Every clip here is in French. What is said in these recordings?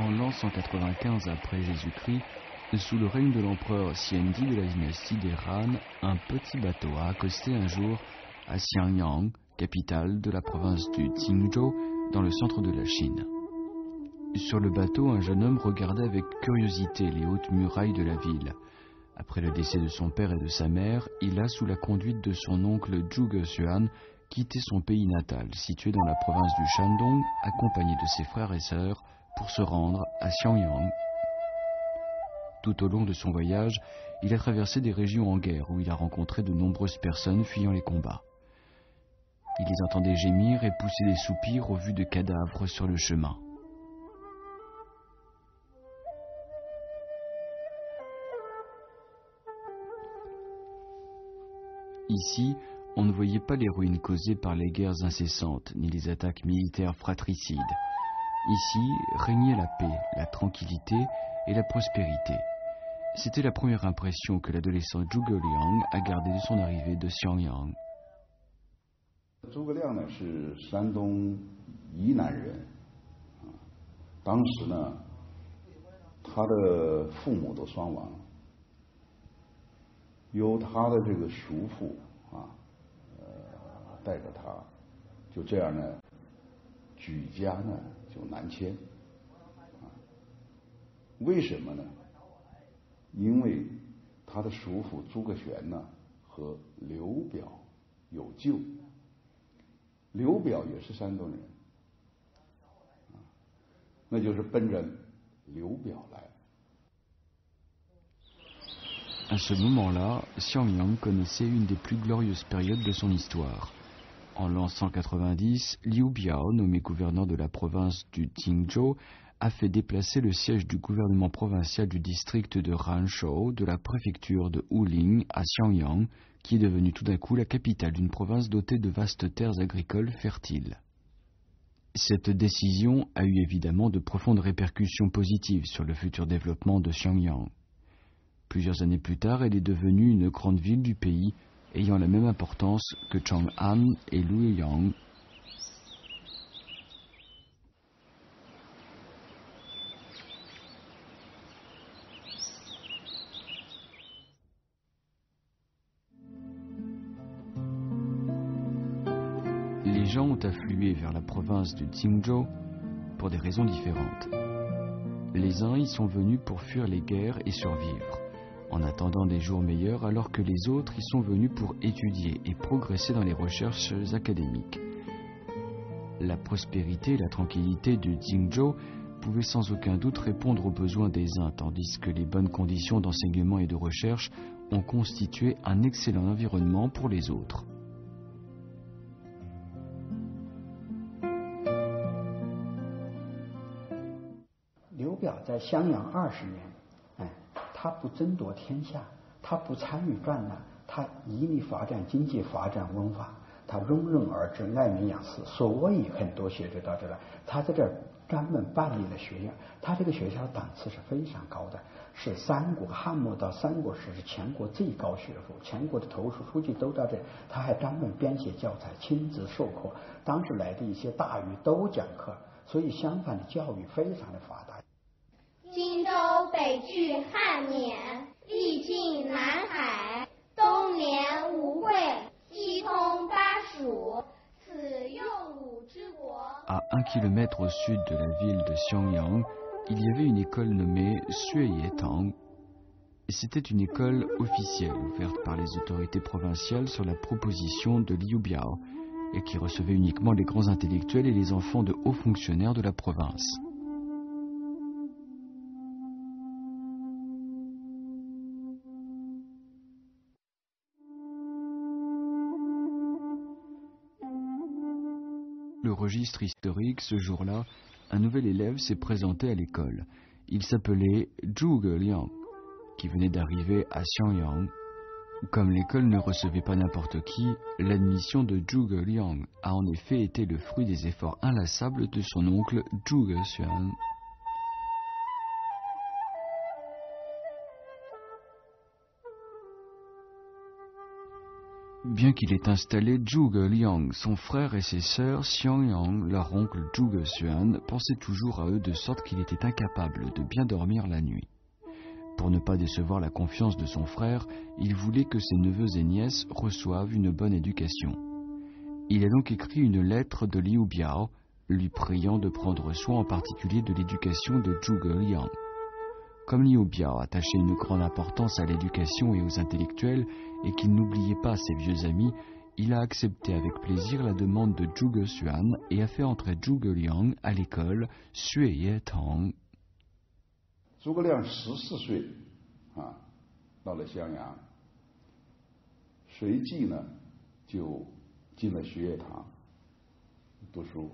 en l'an 195 après Jésus-Christ, sous le règne de l'empereur Xiandi de la dynastie des Han, un petit bateau a accosté un jour à Xiangyang, capitale de la province du Qingzhou, dans le centre de la Chine. Sur le bateau, un jeune homme regardait avec curiosité les hautes murailles de la ville. Après le décès de son père et de sa mère, il a, sous la conduite de son oncle Zhuge Xuan, quitté son pays natal, situé dans la province du Shandong, accompagné de ses frères et sœurs, pour se rendre à Xiangyang. Tout au long de son voyage, il a traversé des régions en guerre où il a rencontré de nombreuses personnes fuyant les combats. Il les entendait gémir et pousser des soupirs au vu de cadavres sur le chemin. Ici, on ne voyait pas les ruines causées par les guerres incessantes, ni les attaques militaires fratricides. Ici, régnait la paix, la tranquillité et la prospérité. C'était la première impression que l'adolescent Zhuge Liang a gardée de son arrivée de Xiangyang. Zhuge Liang 呢是山东宜南人，当时呢，他的父母都双亡，由他的这个叔父带着他，就这样呢，举家呢就南迁，为什么呢？因为他的叔父诸葛玄呢和刘表有旧，刘表也是山东人，那就是奔着刘表来。À ce moment-là, Xiangyang connaissait une des plus glorieuses périodes de son histoire. En l'an 190, Liu Biao, nommé gouverneur de la province du Qingzhou, a fait déplacer le siège du gouvernement provincial du district de Ranshou de la préfecture de Wuling à Xiangyang, qui est devenue tout d'un coup la capitale d'une province dotée de vastes terres agricoles fertiles. Cette décision a eu évidemment de profondes répercussions positives sur le futur développement de Xiangyang. Plusieurs années plus tard, elle est devenue une grande ville du pays, ayant la même importance que Chang'an et Luoyang. Les gens ont afflué vers la province du Qingzhou pour des raisons différentes. Les uns y sont venus pour fuir les guerres et survivre, en attendant des jours meilleurs, alors que les autres y sont venus pour étudier et progresser dans les recherches académiques. La prospérité et la tranquillité du Qingzhou pouvaient sans aucun doute répondre aux besoins des uns, tandis que les bonnes conditions d'enseignement et de recherche ont constitué un excellent environnement pour les autres. Liu Biao 在襄阳20年，他不争夺天下，他不参与战乱，他一力发展经济、发展文化，他庸人而治，爱民养士，所以很多学者到这来，他在这儿专门办理了学校，他这个学校档次是非常高的，是三国汉末到三国时是全国最高学府，全国的头书记都到这，他还专门编写教材，亲自授课，当时来的一些大儒都讲课，所以襄樊的教育非常的发达。荆州北去汉沔，历尽南海，东连吴会，西通巴蜀，此右鲁之国。À 1 kilomètre au sud de la ville de Xiangyang, il y avait une école nommée Xueyetang. C'était une école officielle ouverte par les autorités provinciales sur la proposition de Liu Biao et qui recevait uniquement les grands intellectuels et les enfants de hauts fonctionnaires de la province. Le registre historique, ce jour-là, un nouvel élève s'est présenté à l'école. Il s'appelait Zhuge Liang, qui venait d'arriver à Xiangyang. Comme l'école ne recevait pas n'importe qui, l'admission de Zhuge Liang a en effet été le fruit des efforts inlassables de son oncle Zhuge Xuan. Bien qu'il ait installé Zhuge Liang, son frère et ses sœurs, Xiangyang, leur oncle Zhuge Xuan, pensait toujours à eux de sorte qu'il était incapable de bien dormir la nuit. Pour ne pas décevoir la confiance de son frère, il voulait que ses neveux et nièces reçoivent une bonne éducation. Il a donc écrit une lettre de Liu Biao, lui priant de prendre soin en particulier de l'éducation de Zhuge Liang. Comme Liu Biao attachait une grande importance à l'éducation et aux intellectuels et qu'il n'oubliait pas ses vieux amis, il a accepté avec plaisir la demande de Zhuge Xuan et a fait entrer Zhuge Liang à l'école Xueye Tong. 诸葛亮14岁到了襄阳，随即呢就进了学业堂读书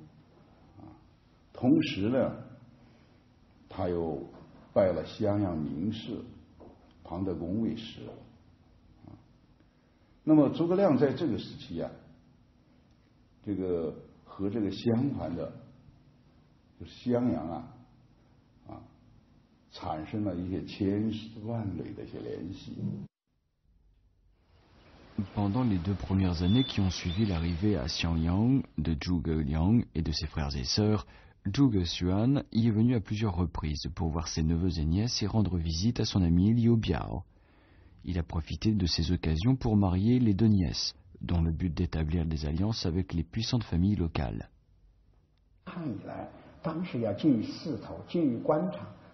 同时呢他又拜了襄阳名士庞德公为师那么诸葛亮在这个时期这个和这个相反的就是襄阳产生了一些千丝万缕的一些联系。 Pendant les 2 premières années qui ont suivi l'arrivée à Xiangyang de Zhuge Liang et de ses frères et sœurs, Zhuge Xuan y est venu à plusieurs reprises pour voir ses neveux et nièces et rendre visite à son ami Liu Biao. Il a profité de ces occasions pour marier les 2 nièces, dont le but d'établir des alliances avec les puissantes familles locales.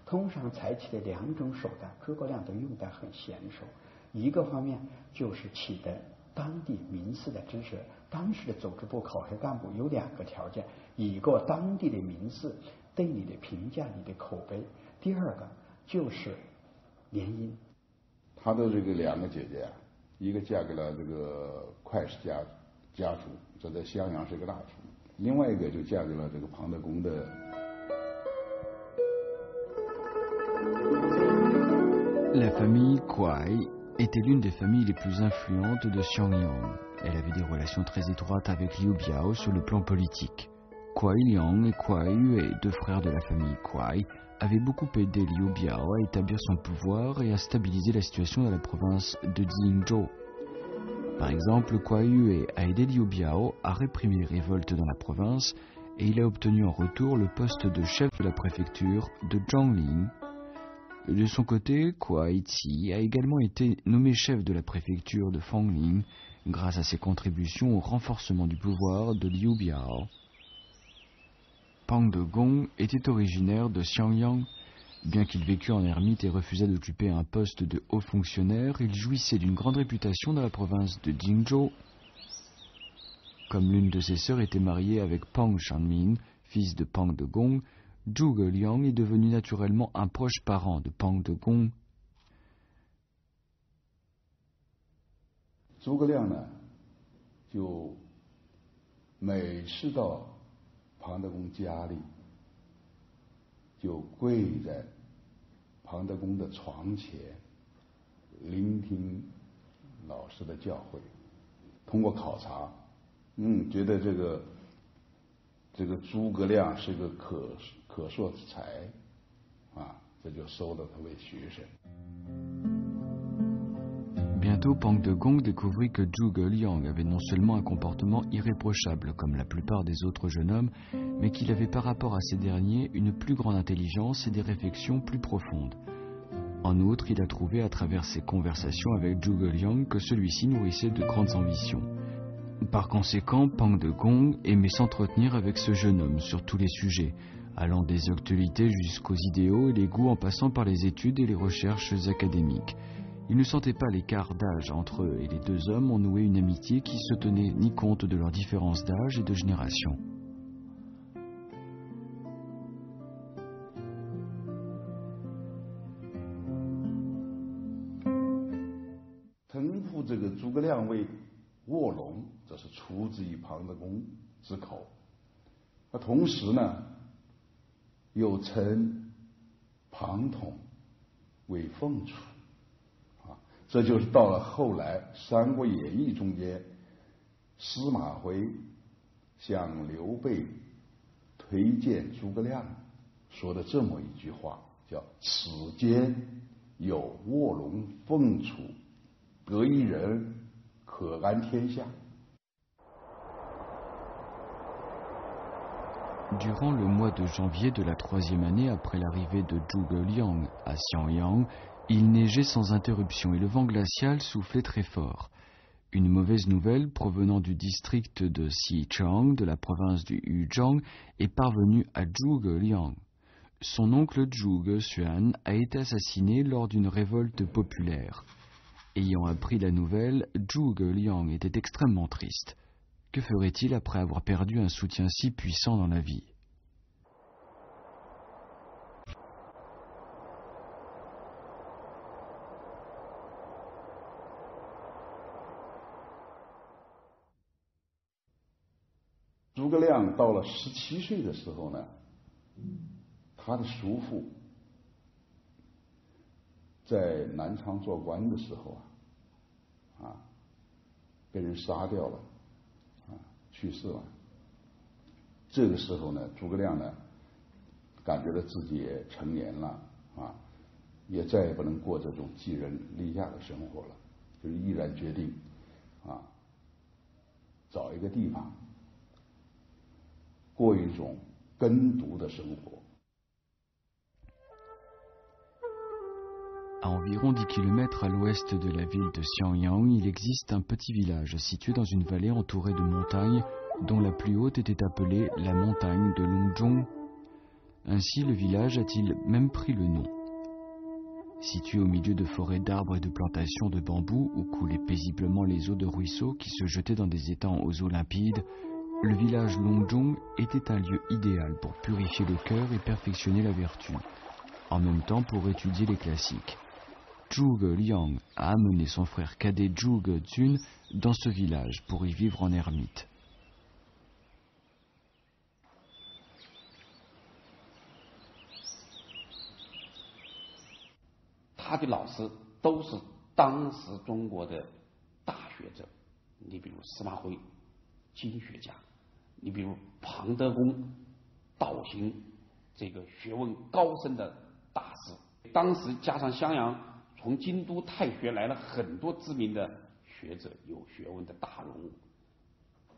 通常采取的2种手段，诸葛亮都用得很娴熟。一个方面就是取得当地民事的支持，当时的组织部考核干部有2个条件：一个当地的民事对你的评价、你的口碑；第二个就是联姻。他的这个2个姐姐，一个嫁给了这个会氏家族，这在襄阳是一个大族；另外一个就嫁给了这个庞德公的。 La famille Kuai était l'une des familles les plus influentes de Xiangyang. Elle avait des relations très étroites avec Liu Biao sur le plan politique. Kuai Liang et Kuai Yue, 2 frères de la famille Kuai, avaient beaucoup aidé Liu Biao à établir son pouvoir et à stabiliser la situation dans la province de Jingzhou. Par exemple, Kuai Yue a aidé Liu Biao à réprimer les révoltes dans la province et il a obtenu en retour le poste de chef de la préfecture de Zhangling. De son côté, Kuai Qi a également été nommé chef de la préfecture de Fangling grâce à ses contributions au renforcement du pouvoir de Liu Biao. Pang de Gong était originaire de Xiangyang. Bien qu'il vécût en ermite et refusât d'occuper un poste de haut fonctionnaire, il jouissait d'une grande réputation dans la province de Jingzhou. Comme l'une de ses sœurs était mariée avec Pang Shanmin, fils de Pang de Gong, Zhuge Liang est devenu naturellement un proche parent de Pang de Gong. 诸葛亮呢，就每次到庞德公家里，就跪在庞德公的床前，聆听老师的教诲。通过考察，觉得这个诸葛亮是个可塑之才，这就收了他为学生。 Bientôt, Pang de Gong découvrit que Zhuge Liang avait non seulement un comportement irréprochable comme la plupart des autres jeunes hommes, mais qu'il avait par rapport à ces derniers une plus grande intelligence et des réflexions plus profondes. En outre, il a trouvé à travers ses conversations avec Zhuge Liang que celui-ci nourrissait de grandes ambitions. Par conséquent, Pang de Gong aimait s'entretenir avec ce jeune homme sur tous les sujets, allant des actualités jusqu'aux idéaux et les goûts en passant par les études et les recherches académiques. Il ne sentait pas l'écart d'âge entre eux et les 2 hommes ont noué une amitié qui se tenait ni compte de leurs différences d'âge et de génération. Tengfu 这个诸葛亮为卧龙，这是出自于庞德公之口。同时呢，又称庞统为凤雏。 这就是到了后来《三国演义》中间，司马徽向刘备推荐诸葛亮说的这么一句话，叫“此间有卧龙凤雏，得一人可安天下。Durant le mois de janvier de la 3e année après l'arrivée de Zhuge Liang à Xiangyang, il neigeait sans interruption et le vent glacial soufflait très fort. Une mauvaise nouvelle provenant du district de Xichang, de la province du Yuzhang, est parvenue à Zhuge Liang. Son oncle Zhuge Xuan a été assassiné lors d'une révolte populaire. Ayant appris la nouvelle, Zhuge Liang était extrêmement triste. Que ferait-il après avoir perdu un soutien si puissant dans la vie?诸葛亮到了17岁的时候呢，他的叔父在南昌做官的时候被人杀掉了，去世了。这个时候呢，诸葛亮呢，感觉到自己也成年了也再也不能过这种寄人篱下的生活了，就毅然决定找一个地方过一种耕读的生活。À environ 10 km à l'ouest de la ville de Xiangyang, il existe un petit village situé dans une vallée entourée de montagnes dont la plus haute était appelée la montagne de Longzhong. Ainsi, le village a-t-il même pris le nom. Situé au milieu de forêts d'arbres et de plantations de bambous où coulaient paisiblement les eaux de ruisseaux qui se jetaient dans des étangs aux eaux limpides, le village Longzhong était un lieu idéal pour purifier le cœur et perfectionner la vertu, en même temps pour étudier les classiques. Zhuge Liang a amené son frère cadet Zhuge Jun dans ce village pour y vivre en ermite. 他的老师都是当时中国的大学者，你比如司马徽，经学家；你比如庞德公，道行这个学问高深的大师。当时加上襄阳，从京都太学来了很多知名的学者，有学问的大人物，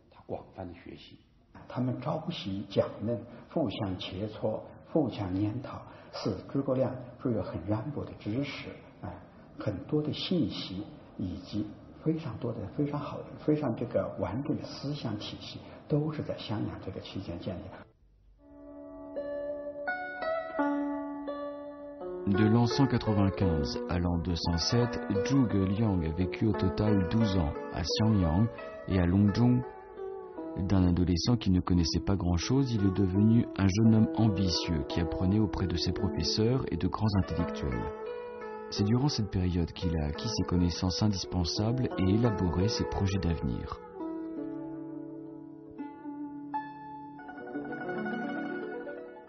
他广泛的学习。他们朝夕讲论，互相切磋，互相研讨，使诸葛亮具有很渊博的知识，很多的信息，以及非常多的、非常好的、非常这个完整的思想体系，都是在襄阳这个期间建立的。De l'an 195 à l'an 207, Zhuge Liang a vécu au total 12 ans à Xiangyang et à Longzhong. D'un adolescent qui ne connaissait pas grand-chose, il est devenu un jeune homme ambitieux qui apprenait auprès de ses professeurs et de grands intellectuels. C'est durant cette période qu'il a acquis ses connaissances indispensables et élaboré ses projets d'avenir.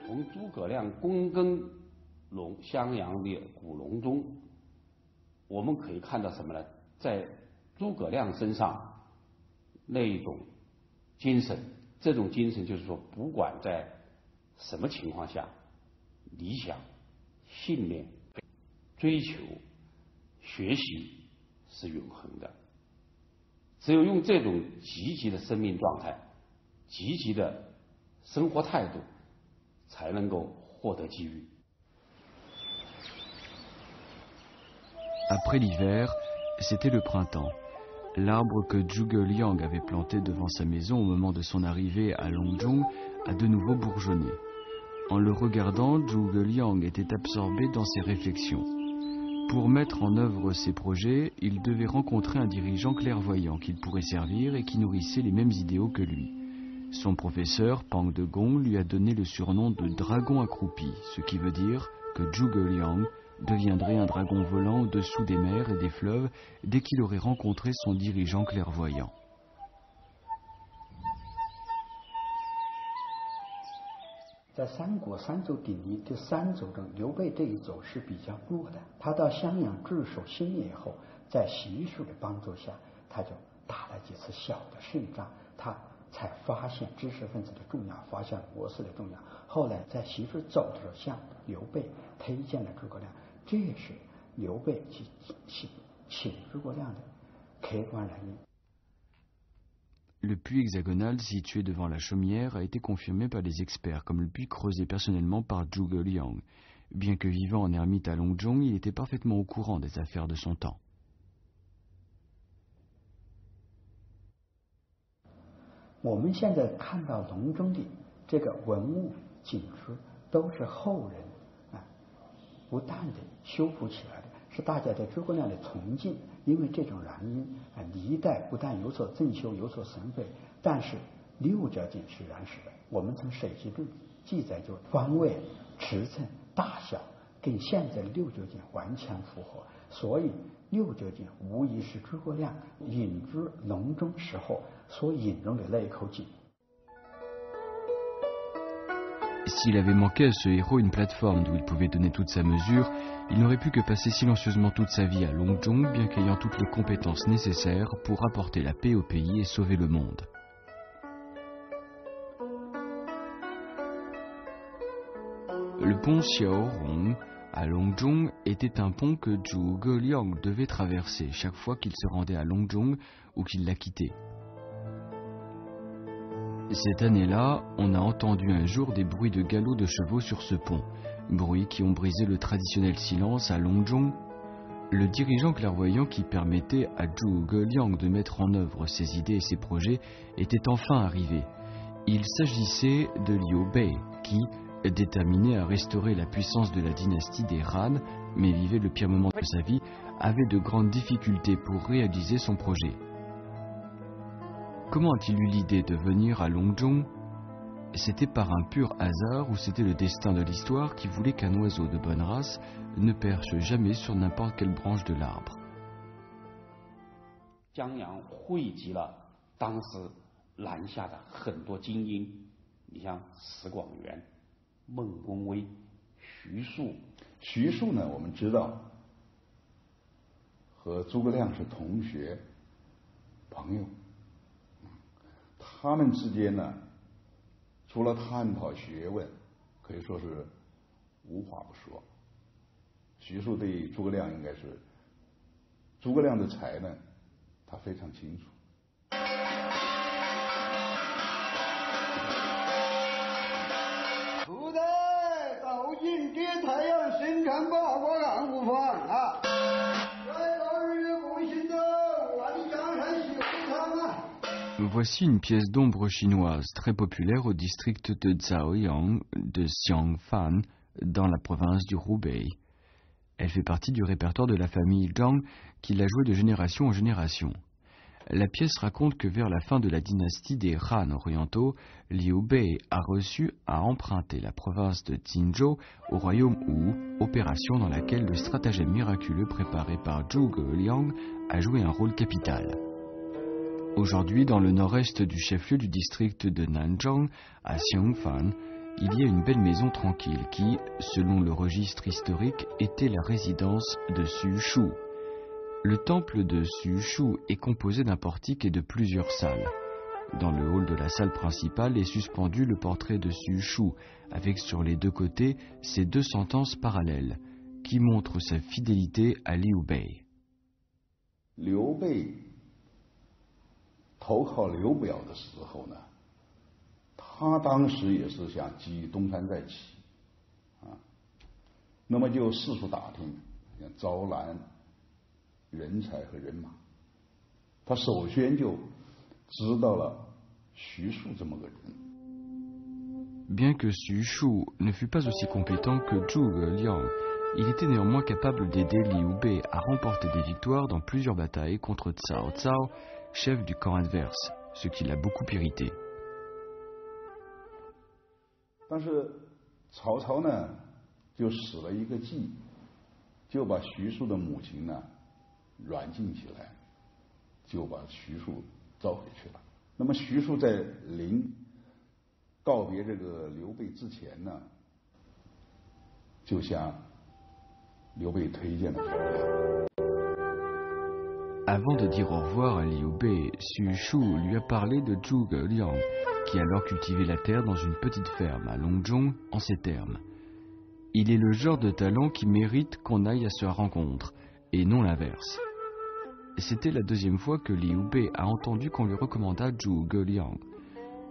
从诸葛亮躬耕襄阳的古隆中，我们可以看到什么呢？在诸葛亮身上那一种精神，这种精神就是说，不管在什么情况下，理想、信念、追求、学习是永恒的。只有用这种积极的生命状态、积极的生活态度，才能够获得机遇。Après l'hiver, c'était le printemps. L'arbre que Zhuge Liang avait planté devant sa maison au moment de son arrivée à Longzhong a de nouveau bourgeonné. En le regardant, Zhuge Liang était absorbé dans ses réflexions. Pour mettre en œuvre ses projets, il devait rencontrer un dirigeant clairvoyant qu'il pourrait servir et qui nourrissait les mêmes idéaux que lui. Son professeur, Pang de Gong, lui a donné le surnom de dragon accroupi, ce qui veut dire que Zhuge Liang deviendrait un dragon volant au-dessous des mers et des fleuves dès qu'il aurait rencontré son dirigeant clairvoyant. 在三国三州鼎立的三州中，刘备这一州是比较弱的。他到襄阳驻守新野以后，在习术的帮助下，他就打了几次小的胜仗，他才发现知识分子的重要，发现国事的重要。后来在习术走的时候，向刘备推荐了诸葛亮，这也是刘备去请诸葛亮的客观原因。Le puits hexagonal situé devant la chaumière a été confirmé par des experts comme le puits creusé personnellement par Zhuge Liang. Bien que vivant en ermite à Longzhong, il était parfaitement au courant des affaires de son temps. 我们现在看到隆中的这个文物景致，都是后人不断的修复起来的，是大家对诸葛亮的崇敬。因为这种原因历代不但有所增修，有所损毁，但是六角井是原始的。我们从《水记录》记载，就方位、尺寸、大小跟现在的六角井完全符合，所以六角井无疑是诸葛亮引入隆中时候所引用的那一口井。 S'il avait manqué à ce héros une plateforme d'où il pouvait donner toute sa mesure, il n'aurait pu que passer silencieusement toute sa vie à Longzhong, bien qu'ayant toutes les compétences nécessaires pour apporter la paix au pays et sauver le monde. Le pont Xiaorong à Longzhong était un pont que Zhuge Liang devait traverser chaque fois qu'il se rendait à Longzhong ou qu'il la quittait. Cette année-là, on a entendu un jour des bruits de galop de chevaux sur ce pont, bruits qui ont brisé le traditionnel silence à Longzhong. Le dirigeant clairvoyant qui permettait à Zhuge Liang de mettre en œuvre ses idées et ses projets était enfin arrivé. Il s'agissait de Liu Bei, qui, déterminé à restaurer la puissance de la dynastie des Han, mais vivait le pire moment de sa vie, avait de grandes difficultés pour réaliser son projet. Comment a-t-il eu l'idée de venir à Longzhong? C'était par un pur hasard ou c'était le destin de l'histoire qui voulait qu'un oiseau de bonne race ne perche jamais sur n'importe quelle branche de l'arbre? 江阳汇集了当时南下的很多精英，你像石广元、孟公威、徐庶。徐庶呢，我们知道和诸葛亮是同学、朋友。 他们之间呢，除了探讨学问，可以说是无话不说。徐庶对诸葛亮应该是，诸葛亮的才呢，他非常清楚。古代到今给太阳生产八卦干不放啊！来到日不行的万江山修长啊！ Voici une pièce d'ombre chinoise très populaire au district de Zhaoyang de Xiangfan, dans la province du Hubei. Elle fait partie du répertoire de la famille Zhang, qui l'a jouée de génération en génération. La pièce raconte que vers la fin de la dynastie des Han orientaux, Liu Bei a emprunté la province de Jinzhou au royaume Wu, opération dans laquelle le stratagème miraculeux préparé par Zhuge Liang a joué un rôle capital. Aujourd'hui, dans le nord-est du chef-lieu du district de Nanzhang, à Xiangfan, il y a une belle maison tranquille qui, selon le registre historique, était la résidence de Xu Shu. Le temple de Xu Shu est composé d'un portique et de plusieurs salles. Dans le hall de la salle principale est suspendu le portrait de Xu Shu, avec sur les deux côtés ses deux sentences parallèles, qui montrent sa fidélité à Liu Bei. Liu Bei 投靠刘表的时候呢，他当时也是想基于东山再起，那么就四处打听，想招揽人才和人马。他首先就知道了徐庶这么个人。 Bien que Xu Shu ne fut pas aussi compétent que Zhuge Liang, il était néanmoins capable d'aider Liu Bei à remporter des victoires dans plusieurs batailles contre Cao Cao, chef du camp adverse, ce qui l'a beaucoup irrité. 但是曹操呢，就使了一个计，就把徐庶的母亲呢软禁起来，就把徐庶召回去了。那么徐庶在临告别这个刘备之前呢，就向刘备推荐了诸葛亮。 Avant de dire au revoir à Liu Bei, Xu Shu lui a parlé de Zhuge Liang, qui alors cultivait la terre dans une petite ferme à Longzhong, en ces termes. Il est le genre de talent qui mérite qu'on aille à sa rencontre, et non l'inverse. C'était la deuxième fois que Liu Bei a entendu qu'on lui recommanda Zhuge Liang.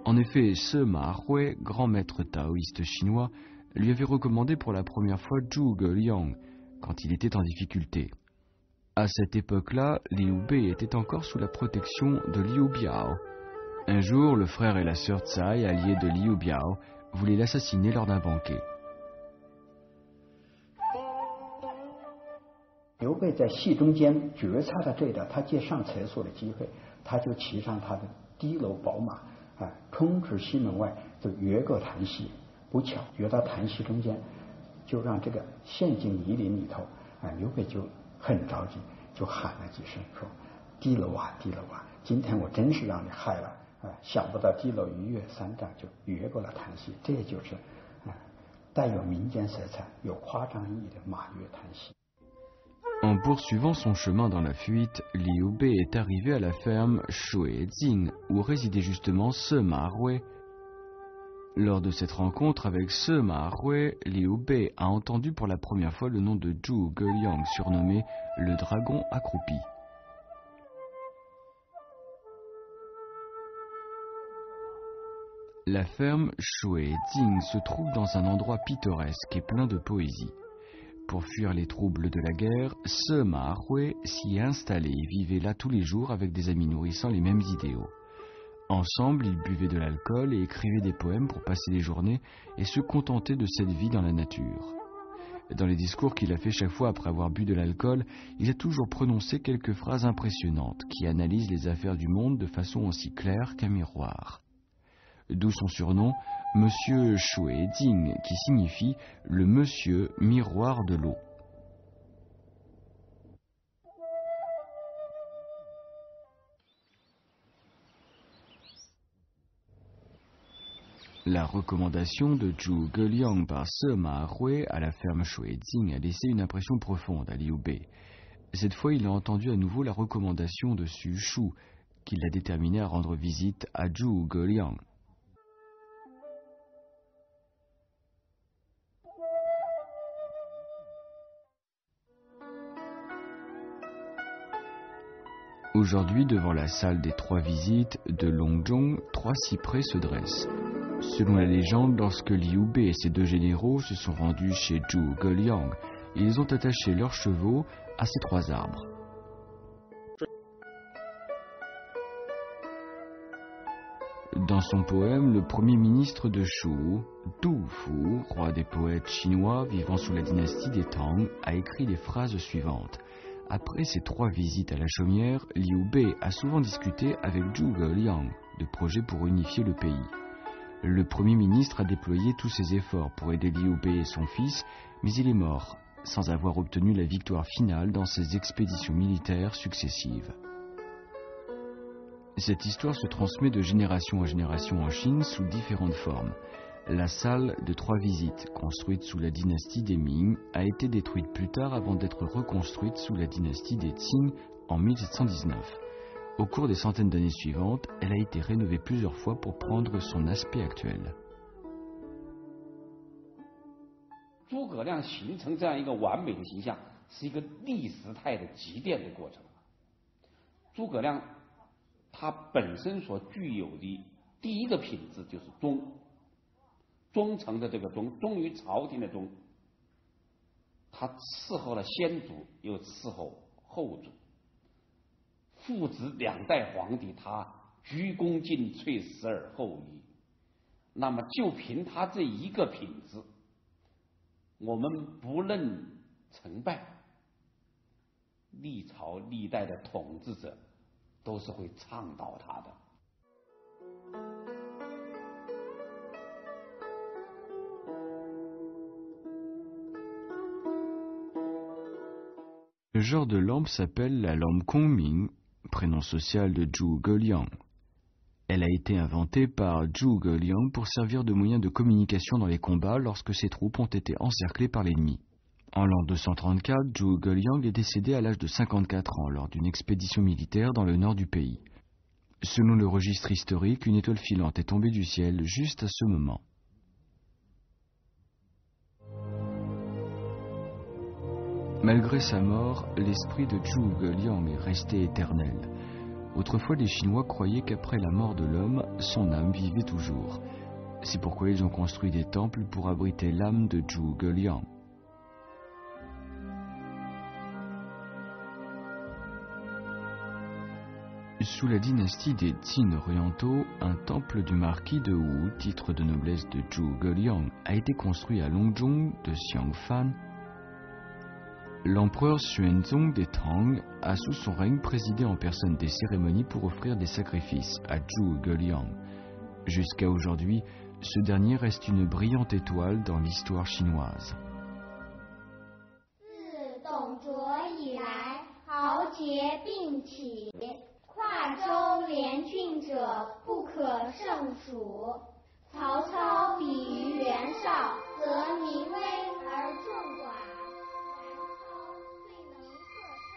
En effet, Sima Hui, grand maître taoïste chinois, lui avait recommandé pour la première fois Zhuge Liang, quand il était en difficulté. À cette époque-là, Liu Bei était encore sous la protection de Liu Biao. Un jour, le frère et la sœur Tsai, alliés de Liu Biao, voulaient l'assassiner lors d'un banquet. Liu Bei 在戏中间觉察了这个，他借上厕所的机会，他就骑上他的低楼宝马，冲至西门外，就越过潭溪。不巧越到潭溪中间，就让这个陷进泥泞里头。刘备就很着急，就喊了几声说：“低楼啊，低楼啊！今天我真是让你害了。”想不到低楼一跃三丈就越过了潭溪，这就是带有民间色彩、有夸张意义的马越潭溪。 En poursuivant son chemin dans la fuite, Liu Bei est arrivé à la ferme Shuijing, où résidait justement Sima Hui. Lors de cette rencontre avec Sima Hui, Liu Bei a entendu pour la première fois le nom de Zhuge Liang, surnommé le dragon accroupi. La ferme Shuijing se trouve dans un endroit pittoresque et plein de poésie. Pour fuir les troubles de la guerre, Sima Hui s'y est installé et vivait là tous les jours avec des amis nourrissant les mêmes idéaux. Ensemble, ils buvaient de l'alcool et écrivaient des poèmes pour passer les journées et se contenter de cette vie dans la nature. Dans les discours qu'il a fait chaque fois après avoir bu de l'alcool, il a toujours prononcé quelques phrases impressionnantes qui analysent les affaires du monde de façon aussi claire qu'un miroir. D'où son surnom, Monsieur Shuijing, qui signifie le Monsieur Miroir de l'eau. La recommandation de Zhuge Liang par Sima Hui à la ferme Shuijing a laissé une impression profonde à Liu Bei. Cette fois, il a entendu à nouveau la recommandation de Xu Shu, qui l'a déterminé à rendre visite à Zhuge Liang. Aujourd'hui, devant la salle des trois visites de Longzhong, trois cyprès se dressent. Selon la légende, lorsque Liu Bei et ses deux généraux se sont rendus chez Zhuge Liang, ils ont attaché leurs chevaux à ces trois arbres. Dans son poème, le premier ministre de Shu, Du Fu, roi des poètes chinois vivant sous la dynastie des Tang, a écrit les phrases suivantes. Après ces trois visites à la chaumière, Liu Bei a souvent discuté avec Zhuge Liang de projets pour unifier le pays. Le Premier ministre a déployé tous ses efforts pour aider Liu Bei et son fils, mais il est mort, sans avoir obtenu la victoire finale dans ses expéditions militaires successives. Cette histoire se transmet de génération en génération en Chine sous différentes formes. La salle de trois visites, construite sous la dynastie des Ming, a été détruite plus tard avant d'être reconstruite sous la dynastie des Qing en 1719. Au cours des centaines d'années suivantes, elle a été rénovée plusieurs fois pour prendre son aspect actuel. 诸葛亮形成这样一个完美的形象，是一个历时态的积淀的过程。诸葛亮他本身所具有的第一个品质就是忠，忠诚的这个忠，忠于朝廷的忠。他伺候了先祖，又伺候后祖。 父子两代皇帝，他鞠躬尽瘁，死而后已。那么，就凭他这一个品质，我们不论成败，历朝历代的统治者都是会倡导他的。 Le genre de lampe s'appelle la lampe Kongming, prénom social de Zhuge Liang. Elle a été inventée par Zhuge Liang pour servir de moyen de communication dans les combats lorsque ses troupes ont été encerclées par l'ennemi. En l'an 234, Zhuge Liang est décédé à l'âge de 54 ans lors d'une expédition militaire dans le nord du pays. Selon le registre historique, une étoile filante est tombée du ciel juste à ce moment. Malgré sa mort, l'esprit de Zhuge Liang est resté éternel. Autrefois, les Chinois croyaient qu'après la mort de l'homme, son âme vivait toujours. C'est pourquoi ils ont construit des temples pour abriter l'âme de Zhuge Liang. Sous la dynastie des Qin orientaux, un temple du marquis de Wu, titre de noblesse de Zhuge Liang, a été construit à Longzhong de Xiangfan. L'empereur Xuanzong des Tang a sous son règne présidé en personne des cérémonies pour offrir des sacrifices à Zhuge Liang. Jusqu'à aujourd'hui, ce dernier reste une brillante étoile dans l'histoire chinoise. 自董卓以来，豪杰并起，跨州连郡者不可胜数。曹操比于袁绍，则民威而众寡。然操最能克绍。